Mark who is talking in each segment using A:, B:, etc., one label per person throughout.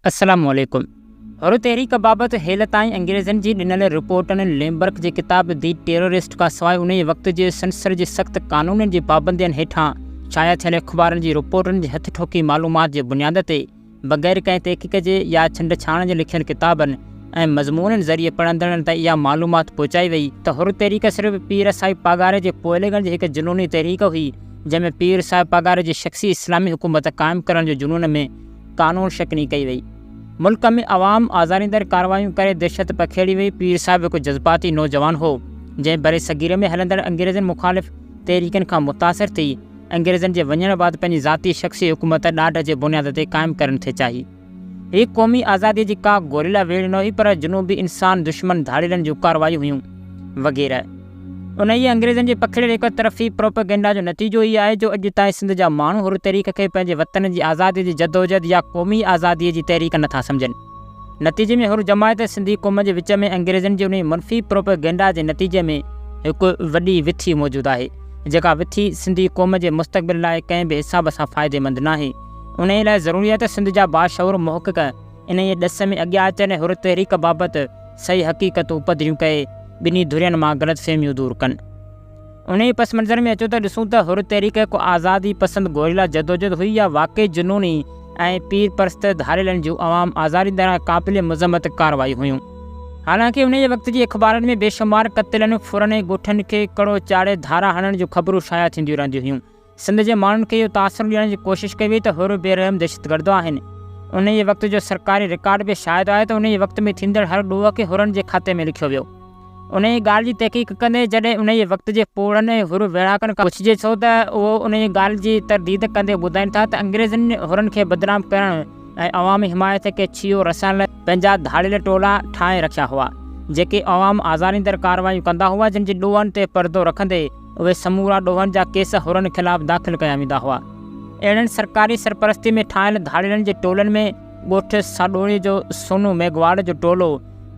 A: अस्सलामुअलैकुम। हुर तहरीक बाबति हेल ताईं अंग्रेज़नि जी ॾिनल रिपोर्टनि लेम्बर्क जी किताब दी टेररिस्ट खां सवाइ उन वक़्त जे सेंसर जे सख़्त क़ानूननि जी पाबंदियुनि हेठां शाया थियल अख़बारनि जी रिपोर्टनि जी हथ ठोकी मालूमात जे बुनियाद ते बग़ैर कंहिं तहक़ीक़ जे या छंड-छाण जे लिखियल किताबनि ऐं मज़मूननि ज़रिए पढ़ंदड़नि ताईं इहा मालूमात पहुचाई वई त हुर तहरीक सिर्फ़ पीर साहिब पागारे जे पोइलगण जी हिकु जुनूनी तहरीक हुई, जंहिंमें पीर साहिब पागारे जी शख़्सी इस्लामी हुकूमत क़ाइमु करण जो जुनून में क़ानून शिकनी कई वई। मुल्क में अवाम आज़ारींदड़ कार्रवायूं करे दहशत पखेड़ी वई। पीर साहिब हिकु जज़्बाती नौजवान हो, जंहिं बरे सगीर में हलंदड़ अंग्रेज़नि मुख़ालिफ़ तहरीकनि खां मुतासिर थी अंग्रेज़नि जे वञण बाद पंहिंजी ज़ाती शख़्सी हुकूमत ॾाढ जे बुनियाद ते क़ाइमु करण थे चाही। हीअ क़ौमी आज़ादीअ जी का गोरिला वेड़ न हुई, पर जुनूबी इंसान दुश्मन धाड़ीलनि जूं कार्रवायूं हुयूं वग़ैरह। उन ई अंग्रेज़नि जे पखिड़ियल हिक तरफ़ी प्रोपेगेंडा जो नतीजो ई आहे जो अॼु ताईं सिंध जा माण्हू हुर तहरीक खे पंहिंजे वतन जी आज़ादीअ जी जदोजहद या क़ौमी आज़ादीअ जी तहरीक नथा सम्झनि। नतीजे में हुर जमायत सिंधी क़ौम जे विच में अंग्रेज़नि जे उन मनफ़ी प्रोपेगेंडा जे नतीजे में हिकु वॾी विथी मौजूदु आहे, जेका विथी सिंधी क़ौम जे मुस्तक़बिल लाइ कंहिं बि हिसाब सां फ़ाइदेमंद नाहे। उन लाइ ज़रूरी आहे त सिंध जा बाशऊर मुहक़िक़ इन ई ॾस में अॻियां अचनि ऐं हुर तहरीक बाबति सही हक़ीक़तूं पधिरियूं कए ॿिन्ही धुरियुनि मां ग़लतफ़हमियूं दूर कनि। उन ई पस मंज़र में अचो त ॾिसूं त हुर तहरीक हिकु आज़ादी पसंदि गोरिला जदोजहद हुई या वाक़ई जुनूनी ऐं पीर परस्त धाड़ेलनि जूं अवाम आज़ारींदड़ क़ाबिल मुज़म्मत कार्रवाई हुयूं। हालांकि उन वक़्त जी अख़बारनि में बेशुमार क़त्लनि, फुरनि ऐं ॻोठनि खे कड़ो चाढ़े धारा हणण जूं ख़बरूं शाया थींदियूं रहंदियूं हुयूं। सिंध जे माण्हुनि खे इहो तासुर ॾियण जी कोशिशि कई वई त हुर बेरहम दहशतगर्द आहिनि। उन ई वक़्त जो सरकारी रिकॉर्ड बि शायदि आहे त उन ई वक़्त में थींदड़ हर ॾोह खे हुरनि जे खाते में लिखियो वियो। उन ई ॻाल्हि जी तहक़ीक़ कंदे जॾहिं उन ई वक़्त जे पोड़नि ऐं हुर वेढ़ाकनि खां पुछिजे छो त उहो उन ई ॻाल्हि जी तरदीद कंदे ॿुधाइनि था त अंग्रेज़नि हुरनि खे बदनाम करण ऐं अवामी हिमायत खे छियो रसाइण लाइ पंहिंजा धाड़ियल टोला ठाहे रखिया हुआ, जेके अवाम आज़ारींदड़ कार्रवायूं कंदा हुआ, जिन जे ॾोहनि ते परदो रखंदे उहे समूरा ॾोहनि जा केस हुरनि ख़िलाफ़ दाख़िल कया वेंदा हुआ। अहिड़नि सरकारी सरपरस्ती में ठाहियल धाड़िलनि जे टोलनि में ॻोठ साडोड़ी जो सोनू मेघवाड़ जो टोलो,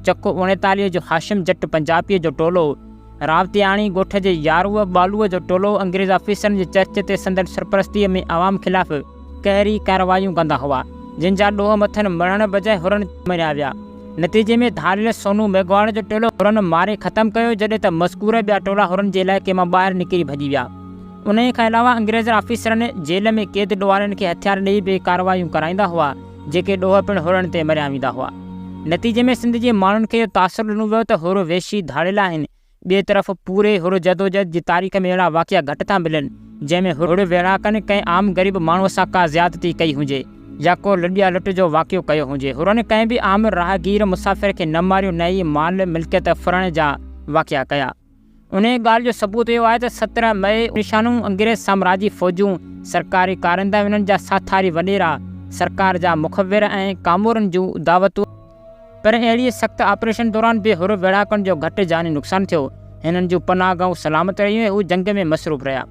A: चको 39 जो हाशिम जट पंजाबीअ जो टोलो, रावतियाणी ॻोठ जे यारूअ बालूअ जो टोलो अंग्रेज़ ऑफिसरनि जे चर्च ते संदड़ सरपरस्तीअ में अवाम ख़िलाफ़ कहरी कार्रवायूं कंदा हुआ, जिन जा ॾोह मथनि मरण बजाए हुरनि मरिया विया। नतीजे में धाड़ियल सोनू मेघवाड़ जो टोलो हुरनि मारे ख़तमु कयो, जॾहिं त मज़कूर ॿिया टोला हुरनि जे इलाइक़े मां ॿाहिरि निकिरी भॼी विया। उन खां अलावा अंग्रेज़ ऑफिसरनि जेल में क़ैद ॾोहारनि खे हथियार ॾेई बि कार्रवायूं कराईंदा हुआ, जेके ॾोह पिणु हुरनि ते मरिया वेंदा हुआ। नतीजे में सिंध जे माण्हुनि खे इहो तासुर ॾिनो वियो त हुर वेशी धाड़ियल आहिनि। ॿिए तरफ़ पूरे हुर जदोजहद जी तारीख़ में अहिड़ा वाक़िया घटि था मिलनि जंहिंमें हुर वेढ़ाकनि कंहिं आम ग़रीब माण्हूअ सां का ज़्यादती कई हुजे या को लुॾिया लुट जो वाक़ियो कयो हुजे। हुरनि कंहिं बि आम राहगीर मुसाफ़िर खे न मारियो, न ई माल मिल्कियत फुरण जा वाक़िया कया। उन ॻाल्हि जो सबूत इहो आहे त 17 मई निशानूं अंग्रेज़ साम्राजी फ़ौजूं, सरकारी कारिंदा, उन्हनि जा साथारी वॾेरा, सरकार जा मुख़बिर ऐं कामोरनि जूं दावतूं, पर अहिड़ी सख़्त ऑपरेशन दौरान बि हुर वेढ़ाकनि जो घटि जानी नुक़सानु थियो। हिननि जूं पनाहगाहूं सलामत रहियूं ऐं हू जंग में मसरूफ़ रहिया।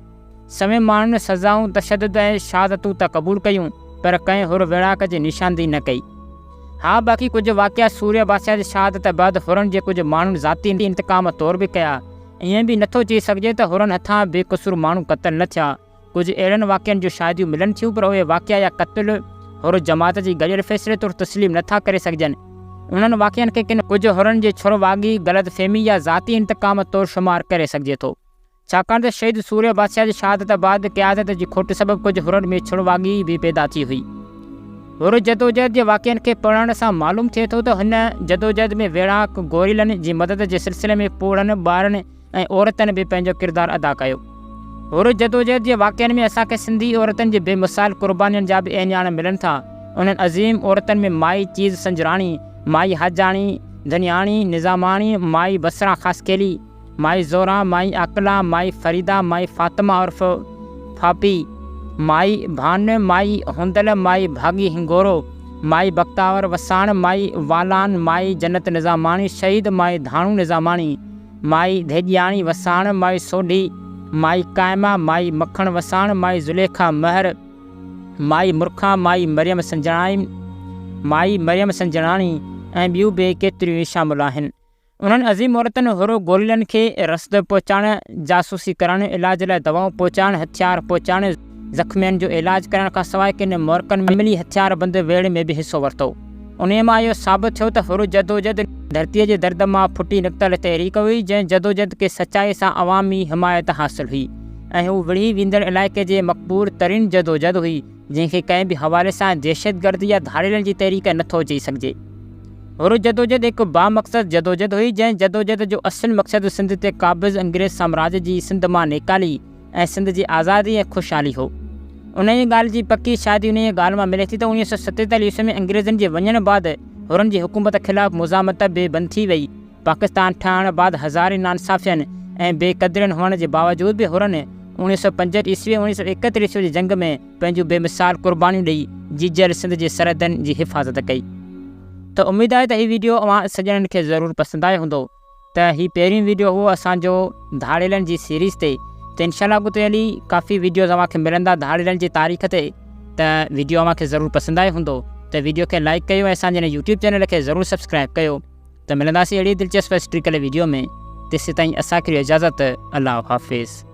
A: समय माण्हुनि सज़ाऊं, तशदुद ऐं शहादतूं त क़बूल कयूं, पर कंहिं हुर वेढ़ाक जी निशानदी न कई। हा, बाक़ी कुझु वाक़िया सूर्य बादशाह जी शहादत बैदि हुरनि जे कुझु माण्हुनि ज़ाती इंतकाम तौर बि कया। ईअं बि नथो चई सघिजे त हुरनि हथां बेक़सूर माण्हू क़तल न थिया। कुझु अहिड़नि वाक़ियनि जूं शादियूं मिलनि थियूं, पर उहे वाक़िया या क़त्ल हुर जमात जी गॾियल फ़ैसिले तौरु तस्लीम नथा करे सघिजनि। उन्हनि वाक़ियनि खे किन कुझु हुरनि जे छुरवागी, ग़लतफ़हमी या ज़ाती इंतकाम तौरु शुमार करे सघिजे थो, छाकाणि त शहीद सूर्य बादशाह जी शहादत बैदि क़यादत जी खोट सबबि कुझु हुरनि में छुरवागी बि पैदा थी हुई। हुर जदोजहद जे वाक़ियनि खे पढ़ण सां मालूम थिए थो त हिन जदोजहद में वेढ़ाक गोरिलनि जी मदद जे सिलसिले में पोड़नि, ॿारनि ऐं औरतनि बि पंहिंजो किरदारु अदा कयो। हुर जदोजहद जे वाक़ियनि में असांखे सिंधी औरतुनि जे बेमिसाल क़ुर्बानीनि जा बि ऐनियाण मिलनि था। उन्हनि अज़ीम औरतुनि में माई चीज़ संजराणी, माई हाजाणी, धनियाणी, निज़ामाणी, माई बसरा ख़ासकेली, माई ज़ोरा, माई अकला, माई फरीदा, माई फातिमा उर्फ़ फापी, माई भान, माई हुंदल, माई भागी हिंगोरो, माई बख्तावर वसाण, माई वालान, माई जन्नत निज़ामाणी शहीद, माई धाणू निज़ामाणी, माई धेॼियाणी वसाण, माई सोढी, माई कायमा, माई मखण वसाण, माई ज़ुलेखा महर, माई मुर्खा, माई मरियम संजणाणी ऐं ॿियूं बि केतिरियूं शामिल आहिनि। उन्हनि अज़ीम औरतुनि हुर गोरिलनि खे रसद पहुचाइण, जासूसी करणु, इलाज लाइ दवाऊं पहुचाइणु, हथियार पहुचाइणु, ज़ख़्मियुनि जो इलाज करण खां सवाइ किन मोरकनि में मिली हथियार बंदि वेड़ में बि हिसो वरितो। उन मां इहो साबित थियो त हुर जदोजहद धरतीअ जे दर्द मां फुटी निकितल तहरीक हुई, जंहिं जदोजहद खे सचाई सां अवामी हिमायत हासिल हुई ऐं हू विढ़ी वेंदड़ इलाइक़े जे मक़बूल तरीन जदोजहद हुई, जंहिंखे कंहिं बि हवाले सां दहशतगर्द या धाड़ेलनि जी तहरीक नथो चई सघिजे। हुर जदोजहद हिकु बामक़सद जदोजहद हुई, जंहिं जदोजहद जो असुलु मक़सदु सिंध ते क़ाबिज़ अंग्रेज़ साम्राज्य जी सिंध मां नेकाली ऐं सिंध जी आज़ादी ऐं ख़ुशहाली हो। उन ई ॻाल्हि जी पकी शादी उन ई ॻाल्हि मां मिले थी त 1947 ईस्वी में अंग्रेज़नि जे वञण बैदि हुरनि जी हुकूमत ख़िलाफ़ु मुज़ामत बेबंद थी वई। पाकिस्तान ठहण बैदि हज़ारे नाइंसाफ़ियनि ऐं बेक़दरनि हुअण जे बावजूदि बि हुरनि 1965 ईस्वी 1971 ईस्वी जी जंग में पंहिंजूं बेमिसाल क़ुर्बानियूं ॾेई जीजल सिंध जे सरहदनि जी हिफ़ाज़त कई। त उमेदु आहे त हीउ वीडियो अव्हां सॼणनि खे ज़रूरु पसंदि आयो हूंदो। त हीउ पहिरीं वीडियो हुओ असांजो धाड़ेलनि जी सीरीज़ ते। त इनशाअल्लाह अॻिते हली काफ़ी वीडियोज़ अव्हांखे मिलंदा धाड़ेलनि जी तारीख़ ते। त वीडियो अव्हांखे ज़रूरु पसंदि आयो हूंदो त वीडियो खे लाइक कयो ऐं असांजे हिन यूट्यूब चैनल खे ज़रूरु सब्सक्राइब कयो। त मिलंदासीं अहिड़ी दिलचस्प हिस्ट्रिकल वीडियो में। तेसिताईं असांखे इजाज़त। अल्लाह हाफ़िज़।